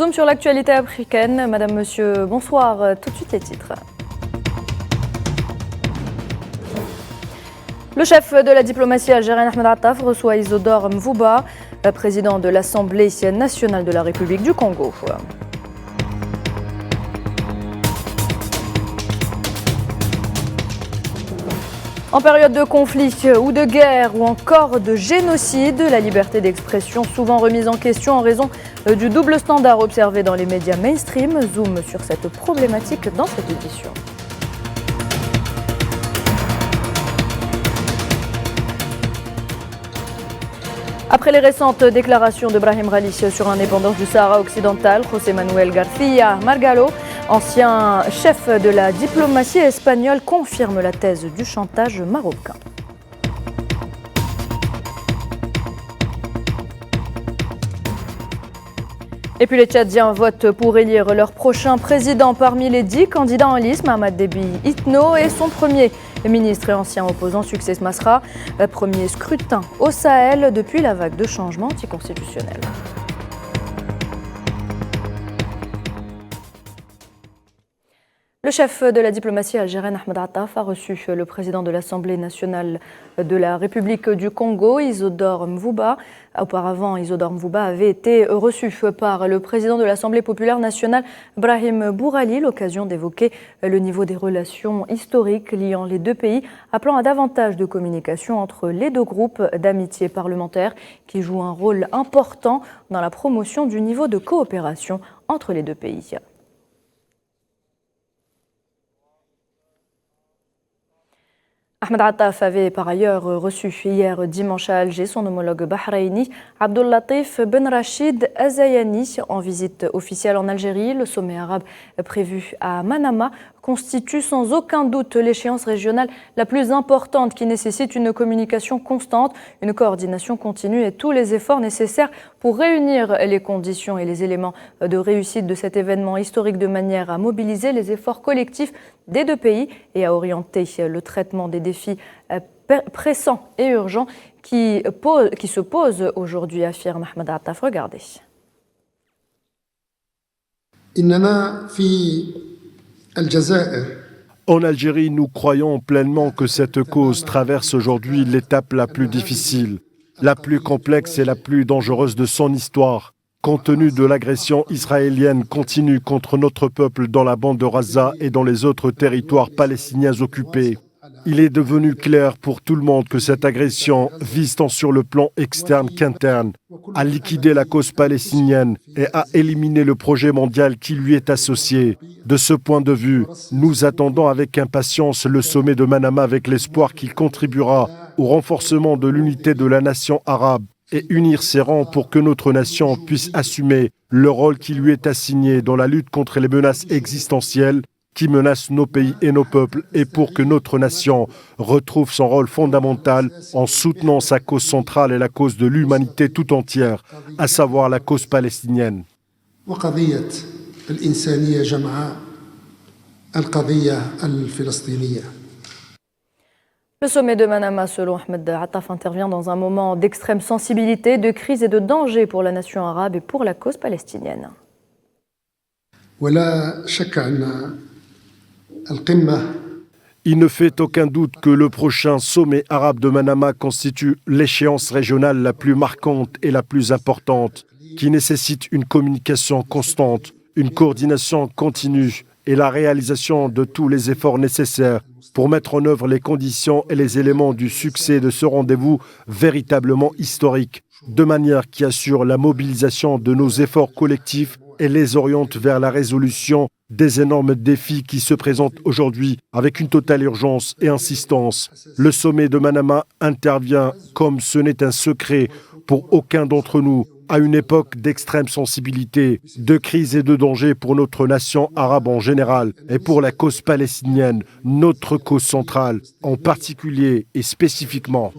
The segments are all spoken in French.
zoom sur l'actualité africaine. Madame, monsieur, bonsoir. Tout de suite les titres. Le chef de la diplomatie algérienne Ahmed Attaf reçoit Isodore Mvouba, président de l'Assemblée nationale de la République du Congo. En période de conflit ou de guerre ou encore de génocide, la liberté d'expression souvent remise en question en raison du double standard observé dans les médias mainstream. Zoom sur cette problématique dans cette édition. Après les récentes déclarations de Brahim Ghali sur l'indépendance du Sahara occidental, José Manuel García Margallo, ancien chef de la diplomatie espagnole, confirme la thèse du chantage marocain. Et puis les Tchadiens votent pour élire leur prochain président. Parmi les 10 candidats en lice, Mahamat Déby Itno et son premier ministre et ancien opposant Succès Masra. Premier scrutin au Sahel depuis la vague de changements anticonstitutionnels. Le chef de la diplomatie algérienne Ahmed Attaf a reçu le président de l'Assemblée nationale de la République du Congo, Isodore Mvouba. Auparavant, Isodore Mvouba avait été reçu par le président de l'Assemblée populaire nationale, Brahim Bourali, l'occasion d'évoquer le niveau des relations historiques liant les deux pays, appelant à davantage de communication entre les deux groupes d'amitié parlementaire qui jouent un rôle important dans la promotion du niveau de coopération entre les deux pays. Ahmed Attaf avait par ailleurs reçu hier dimanche à Alger son homologue bahreïni Abdellatif Ben Rachid Azayani en visite officielle en Algérie. Le sommet arabe prévu à Manama constitue sans aucun doute l'échéance régionale la plus importante qui nécessite une communication constante, une coordination continue et tous les efforts nécessaires pour réunir les conditions et les éléments de réussite de cet événement historique de manière à mobiliser les efforts collectifs des deux pays et à orienter le traitement des défis pressants et urgents qui se posent aujourd'hui, affirme Ahmed Attaf. Regardez. En Algérie, nous croyons pleinement que cette cause traverse aujourd'hui l'étape la plus difficile, la plus complexe et la plus dangereuse de son histoire, compte tenu de l'agression israélienne continue contre notre peuple dans la bande de Gaza et dans les autres territoires palestiniens occupés. Il est devenu clair pour tout le monde que cette agression vise tant sur le plan externe qu'interne à liquider la cause palestinienne et à éliminer le projet mondial qui lui est associé. De ce point de vue, nous attendons avec impatience le sommet de Manama avec l'espoir qu'il contribuera au renforcement de l'unité de la nation arabe et unir ses rangs pour que notre nation puisse assumer le rôle qui lui est assigné dans la lutte contre les menaces existentielles qui menacent nos pays et nos peuples et pour que notre nation retrouve son rôle fondamental en soutenant sa cause centrale et la cause de l'humanité tout entière, à savoir la cause palestinienne. Le sommet de Manama, selon Ahmed Attaf, intervient dans un moment d'extrême sensibilité, de crise et de danger pour la nation arabe et pour la cause palestinienne. Il ne fait aucun doute que le prochain sommet arabe de Manama constitue l'échéance régionale la plus marquante et la plus importante, qui nécessite une communication constante, une coordination continue et la réalisation de tous les efforts nécessaires pour mettre en œuvre les conditions et les éléments du succès de ce rendez-vous véritablement historique, de manière qui assure la mobilisation de nos efforts collectifs et les oriente vers la résolution des énormes défis qui se présentent aujourd'hui avec une totale urgence et insistance. Le sommet de Manama intervient, comme ce n'est un secret pour aucun d'entre nous, à une époque d'extrême sensibilité, de crise et de danger pour notre nation arabe en général et pour la cause palestinienne, notre cause centrale, en particulier et spécifiquement.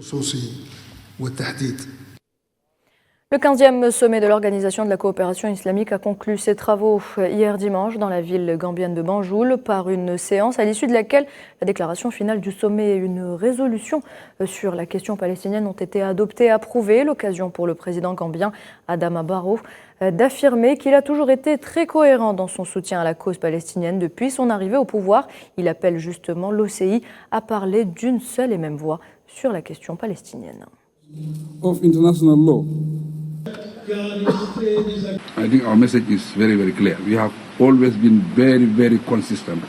Le 15e sommet de l'Organisation de la coopération islamique a conclu ses travaux hier dimanche dans la ville gambienne de Banjul par une séance à l'issue de laquelle la déclaration finale du sommet et une résolution sur la question palestinienne ont été adoptées et approuvées. L'occasion pour le président gambien Adama Barrow d'affirmer qu'il a toujours été très cohérent dans son soutien à la cause palestinienne depuis son arrivée au pouvoir. Il appelle justement l'OCI à parler d'une seule et même voix sur la question palestinienne. Of international law. I think our message is very, very clear. We have always been very, very consistent.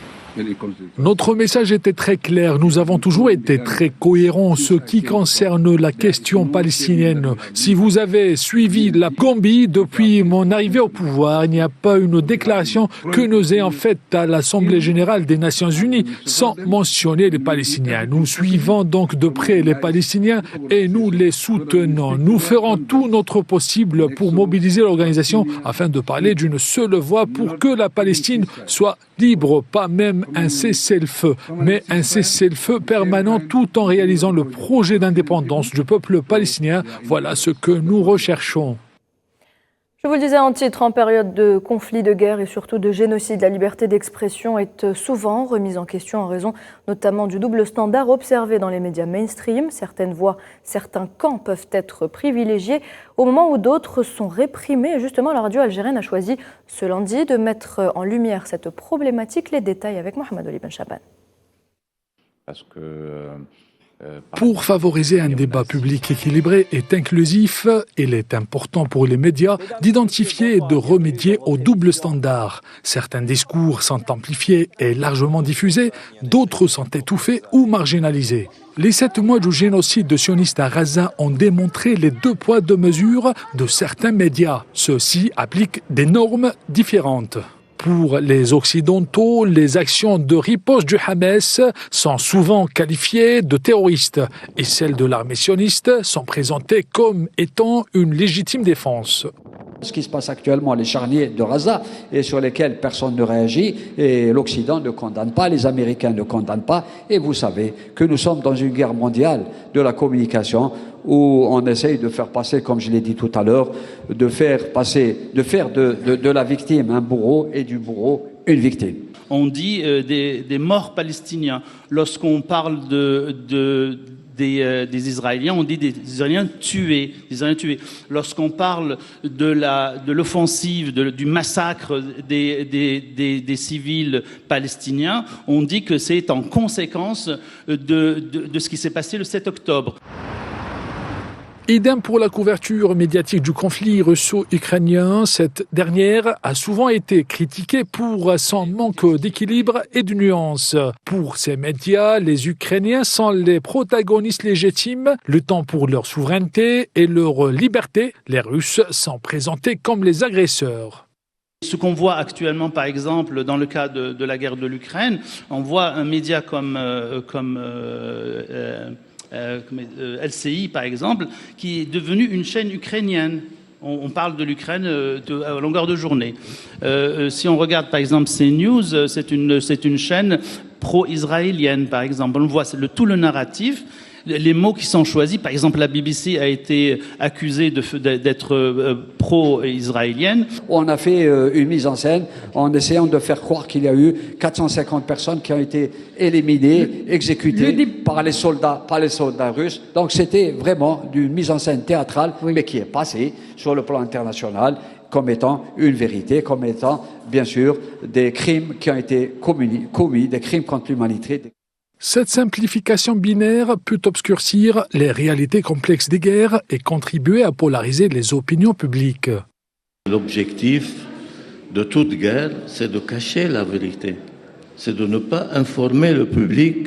Notre message était très clair. Nous avons toujours été très cohérents en ce qui concerne la question palestinienne. Si vous avez suivi la Gambie depuis mon arrivée au pouvoir, il n'y a pas une déclaration que nous ayons faite à l'Assemblée générale des Nations unies sans mentionner les Palestiniens. Nous suivons donc de près les Palestiniens et nous les soutenons. Nous ferons tout notre possible pour mobiliser l'organisation afin de parler d'une seule voix pour que la Palestine soit libre, pas même un cessez-le-feu, mais un cessez-le-feu permanent tout en réalisant le projet d'indépendance du peuple palestinien. Voilà ce que nous recherchons. Je vous le disais en titre, en période de conflit, de guerre et surtout de génocide, la liberté d'expression est souvent remise en question en raison notamment du double standard observé dans les médias mainstream. Certaines voix, certains camps peuvent être privilégiés au moment où d'autres sont réprimés. Et justement, la radio algérienne a choisi ce lundi de mettre en lumière cette problématique. Les détails avec Mohamed Ali Ben Chaban. Pour favoriser un débat public équilibré et inclusif, il est important pour les médias d'identifier et de remédier au double standard. Certains discours sont amplifiés et largement diffusés, d'autres sont étouffés ou marginalisés. Les 7 mois du génocide sioniste à Gaza ont démontré les 2 poids 2 mesures de certains médias. Ceux-ci appliquent des normes différentes. Pour les Occidentaux, les actions de riposte du Hamas sont souvent qualifiées de terroristes et celles de l'armée sioniste sont présentées comme étant une légitime défense. Ce qui se passe actuellement, les charniers de Gaza, et sur lesquels personne ne réagit, et l'Occident ne condamne pas, les Américains ne condamnent pas, et vous savez que nous sommes dans une guerre mondiale de la communication où on essaye de faire passer, comme je l'ai dit tout à l'heure, de faire de la victime un bourreau et du bourreau une victime. On dit des morts palestiniens. Lorsqu'on parle des Israéliens, on dit des Israéliens tués. Lorsqu'on parle de l'offensive, du massacre des civils palestiniens, on dit que c'est en conséquence de ce qui s'est passé le 7 octobre. Idem pour la couverture médiatique du conflit russo-ukrainien. Cette dernière a souvent été critiquée pour son manque d'équilibre et de nuance. Pour ces médias, les Ukrainiens sont les protagonistes légitimes, luttant pour leur souveraineté et leur liberté. Les Russes sont présentés comme les agresseurs. Ce qu'on voit actuellement, par exemple, dans le cas de la guerre de l'Ukraine, on voit un média comme LCI, par exemple, qui est devenu une chaîne ukrainienne. On parle de l'Ukraine à longueur de journée. Si on regarde, par exemple, CNews, c'est une chaîne pro-israélienne, par exemple. On voit tout le narratif. Les mots qui sont choisis, par exemple, la BBC a été accusée d'être pro-israélienne. On a fait une mise en scène en essayant de faire croire qu'il y a eu 450 personnes qui ont été éliminées, exécutées par les soldats russes. Donc c'était vraiment une mise en scène théâtrale, mais qui est passée sur le plan international comme étant une vérité, comme étant, bien sûr, des crimes qui ont été commis, des crimes contre l'humanité. Cette simplification binaire peut obscurcir les réalités complexes des guerres et contribuer à polariser les opinions publiques. L'objectif de toute guerre, c'est de cacher la vérité. C'est de ne pas informer le public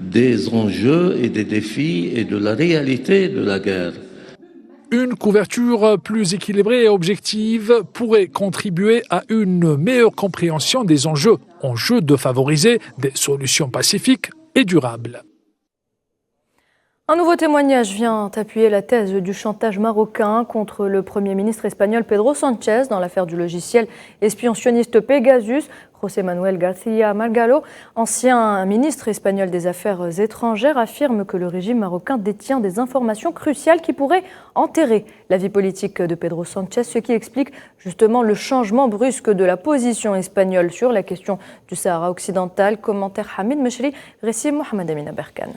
des enjeux et des défis et de la réalité de la guerre. Une couverture plus équilibrée et objective pourrait contribuer à une meilleure compréhension des enjeux de favoriser des solutions pacifiques et durables. Un nouveau témoignage vient appuyer la thèse du chantage marocain contre le Premier ministre espagnol Pedro Sánchez dans l'affaire du logiciel espion sioniste Pegasus. José Manuel García Margallo, ancien ministre espagnol des Affaires étrangères, affirme que le régime marocain détient des informations cruciales qui pourraient enterrer la vie politique de Pedro Sánchez, ce qui explique justement le changement brusque de la position espagnole sur la question du Sahara occidental. Commentaire Hamid Mechri, récit Mohamed Amina Berkane.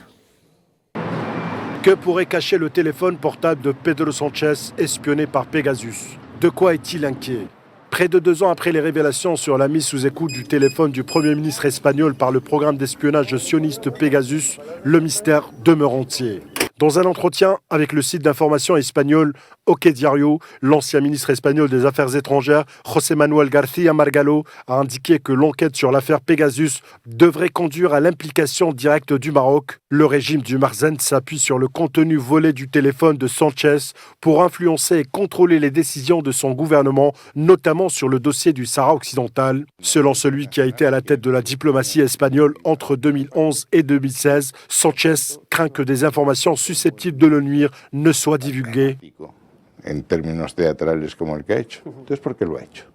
Que pourrait cacher le téléphone portable de Pedro Sánchez espionné par Pegasus? De quoi est-il inquiet? Près de 2 ans après les révélations sur la mise sous écoute du téléphone du Premier ministre espagnol par le programme d'espionnage sioniste Pegasus, le mystère demeure entier. Dans un entretien avec le site d'information espagnol OK Diario, l'ancien ministre espagnol des Affaires étrangères, José Manuel García Margallo, a indiqué que l'enquête sur l'affaire Pegasus devrait conduire à l'implication directe du Maroc. Le régime du Marzane s'appuie sur le contenu volé du téléphone de Sánchez pour influencer et contrôler les décisions de son gouvernement, notamment sur le dossier du Sahara occidental. Selon celui qui a été à la tête de la diplomatie espagnole entre 2011 et 2016, Sánchez craint que des informations susceptibles de le nuire ne soient divulguées. En términos teatrales como el que ha hecho. Entonces, ¿por qué lo ha hecho?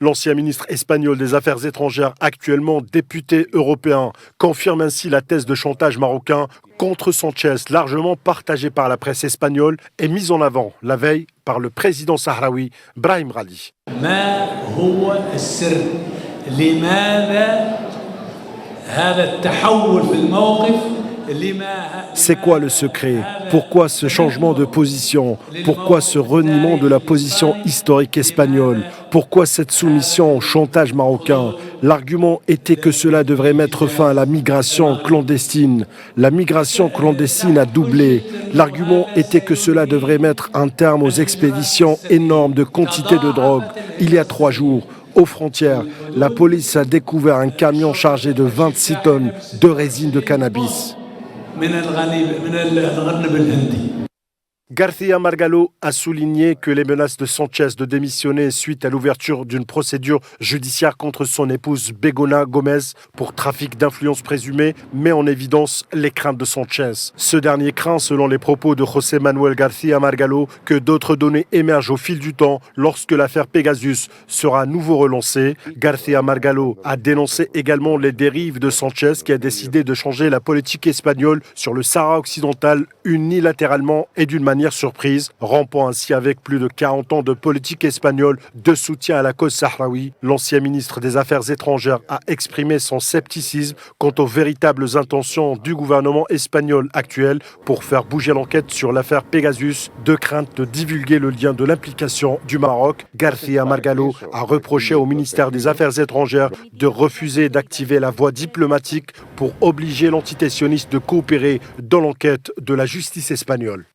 L'ancien ministre espagnol des Affaires étrangères, actuellement député européen, confirme ainsi la thèse de chantage marocain contre Sánchez, largement partagée par la presse espagnole et mise en avant la veille par le président sahraoui Brahim Ghali. C'est quoi le secret? Pourquoi ce changement de position? Pourquoi ce reniement de la position historique espagnole? Pourquoi cette soumission au chantage marocain? L'argument était que cela devrait mettre fin à la migration clandestine. La migration clandestine a doublé. L'argument était que cela devrait mettre un terme aux expéditions énormes de quantités de drogue. Il y a 3 jours, aux frontières, la police a découvert un camion chargé de 26 tonnes de résine de cannabis. García Margallo a souligné que les menaces de Sánchez de démissionner suite à l'ouverture d'une procédure judiciaire contre son épouse Begona Gomez pour trafic d'influence présumée met en évidence les craintes de Sánchez. Ce dernier craint, selon les propos de José Manuel García Margallo, que d'autres données émergent au fil du temps lorsque l'affaire Pegasus sera à nouveau relancée. García Margallo a dénoncé également les dérives de Sánchez qui a décidé de changer la politique espagnole sur le Sahara occidental unilatéralement et d'une manière surprise, rompant ainsi avec plus de 40 ans de politique espagnole de soutien à la cause sahraoui. L'ancien ministre des Affaires étrangères a exprimé son scepticisme quant aux véritables intentions du gouvernement espagnol actuel pour faire bouger l'enquête sur l'affaire Pegasus, de crainte de divulguer le lien de l'implication du Maroc. García Margallo a reproché au ministère des Affaires étrangères de refuser d'activer la voie diplomatique pour obliger l'entité sioniste de coopérer dans l'enquête de la justice espagnole.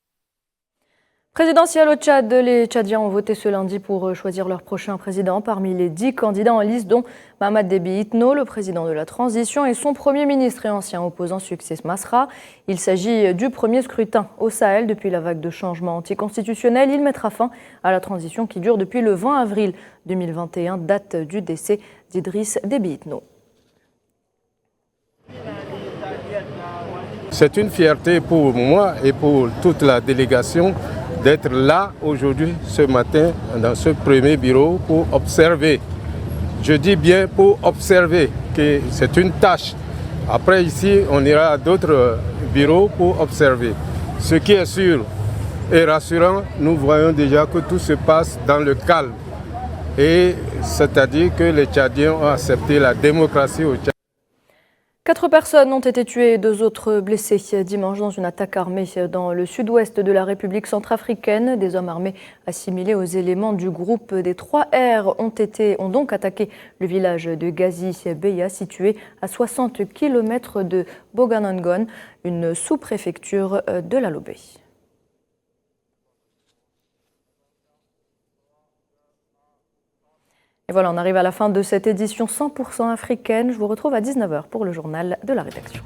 Présidentielle au Tchad, les Tchadiens ont voté ce lundi pour choisir leur prochain président parmi les 10 candidats en lice, dont Mahamat Déby Itno, le président de la transition, et son premier ministre et ancien opposant Succès Masra. Il s'agit du premier scrutin au Sahel depuis la vague de changements anticonstitutionnels. Il mettra fin à la transition qui dure depuis le 20 avril 2021, date du décès d'Idriss Déby Itno. C'est une fierté pour moi et pour toute la délégation d'être là aujourd'hui, ce matin, dans ce premier bureau pour observer. Je dis bien pour observer, que c'est une tâche. Après ici, on ira à d'autres bureaux pour observer. Ce qui est sûr et rassurant, nous voyons déjà que tout se passe dans le calme. Et c'est-à-dire que les Tchadiens ont accepté la démocratie au Tchad. 4 personnes ont été tuées et 2 autres blessées dimanche dans une attaque armée dans le sud-ouest de la République centrafricaine. Des hommes armés assimilés aux éléments du groupe des 3R ont donc attaqué le village de Gazi-Beya, situé à 60 km de Boganangon, une sous-préfecture de la Lobé. Et voilà, on arrive à la fin de cette édition 100% africaine. Je vous retrouve à 19h pour le journal de la rédaction.